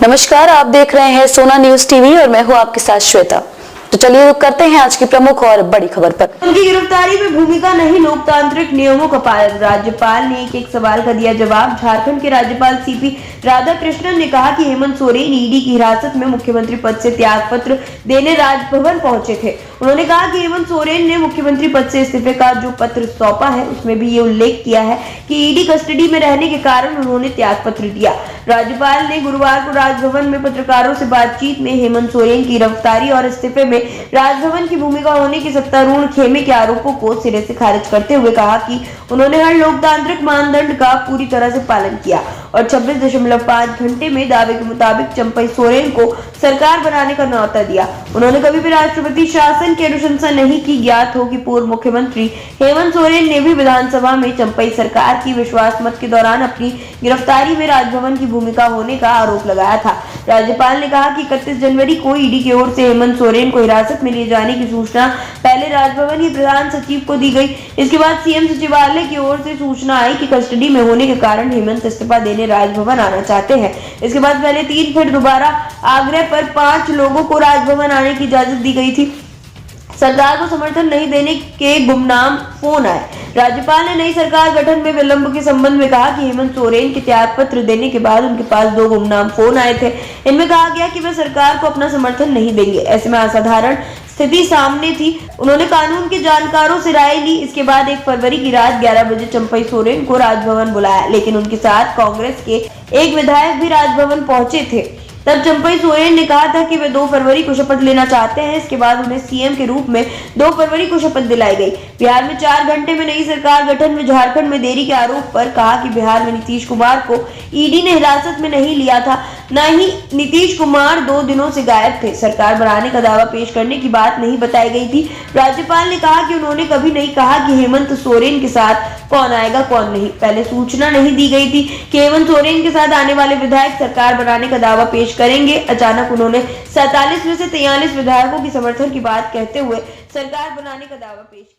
नमस्कार, आप देख रहे हैं सोना न्यूज टीवी और मैं हूं आपके साथ श्वेता। तो चलिए रुक करते हैं आज की प्रमुख और बड़ी खबर पर। उनकी गिरफ्तारी में भूमिका नहीं, लोकतांत्रिक नियमों का पालन। राज्यपाल ने एक सवाल का दिया जवाब। झारखंड के राज्यपाल सीपी राधाकृष्णन ने कहा कि हेमंत सोरेन ईडी की हिरासत में मुख्यमंत्री पद से त्याग पत्र देने राजभवन पहुंचे थे। उन्होंने कहा कि हेमंत सोरेन ने मुख्यमंत्री पद से इस्तीफे का जो पत्र सौंपा है उसमें भी ये उल्लेख किया है कि ईडी कस्टडी में रहने के कारण उन्होंने त्याग पत्र दिया। राज्यपाल ने गुरुवार को राजभवन में पत्रकारों से बातचीत में हेमंत सोरेन की गिरफ्तारी और इस्तीफे में राजभवन की भूमिका होने के सत्तारूढ़ खेमे के आरोपों को सिरे से खारिज करते हुए कहा कि उन्होंने हर लोकतांत्रिक मानदंड का पूरी तरह से पालन किया और 26.5 घंटे में दावे के मुताबिक चंपई सोरेन को सरकार बनाने का न्यौता दिया। उन्होंने कभी भी राष्ट्रपति शासन की अनुशंसा नहीं की। ज्ञात हो कि पूर्व मुख्यमंत्री हेमंत सोरेन ने भी विधानसभा में चंपई सरकार की विश्वास मत के दौरान अपनी गिरफ्तारी में राजभवन की भूमिका होने का आरोप लगाया था। राज्यपाल ने कहा कि 31 जनवरी को ईडी की ओर से हेमंत सोरेन को हिरासत में लिए जाने की सूचना पहले राजभवन के प्रधान सचिव को दी गई। इसके बाद सीएम सचिवालय की ओर से सूचना आई कि कस्टडी में होने के कारण हेमंत इस्तीफा देने राजभवन आना चाहते हैं। इसके बाद पहले 3 फिर दोबारा आग्रह पर 5 लोगों को राजभवन आने की इजाजत दी गई थी। सरकार को समर्थन नहीं देने के गुमनाम फोन आए। राज्यपाल ने नई सरकार गठन में विलंब के संबंध में कहा कि हेमंत सोरेन के त्याग पत्र देने के बाद उनके पास 2 गुमनाम फोन आए थे। इनमें कहा गया कि वे सरकार को अपना समर्थन नहीं देंगे। ऐसे में असाधारण स्थिति सामने थी। उन्होंने कानून के जानकारों से राय ली। इसके बाद 1 फरवरी की रात 11 बजे चंपई सोरेन को राजभवन बुलाया, लेकिन उनके साथ कांग्रेस के एक विधायक भी राजभवन पहुंचे थे। तब चंपई सोरेन ने कहा था कि वे 2 फरवरी को शपथ लेना चाहते हैं। इसके बाद उन्हें सीएम के रूप में 2 फरवरी को शपथ दिलाई गई। बिहार में 4 घंटे में नई सरकार गठन में झारखंड में देरी के आरोप पर कहा कि बिहार में नीतीश कुमार को ईडी ने हिरासत में नहीं लिया था, न ही नीतीश कुमार 2 दिनों से गायब थे। सरकार बनाने का दावा पेश करने की बात नहीं बताई गई थी। राज्यपाल ने कहा कि उन्होंने कभी नहीं कहा कि हेमंत सोरेन के साथ कौन आएगा कौन नहीं। पहले सूचना नहीं दी गई थी कि हेमंत सोरेन के साथ आने वाले विधायक सरकार बनाने का दावा पेश करेंगे। अचानक उन्होंने 47 में से 43 विधायकों की समर्थन की बात कहते हुए सरकार बनाने का दावा पेश किया।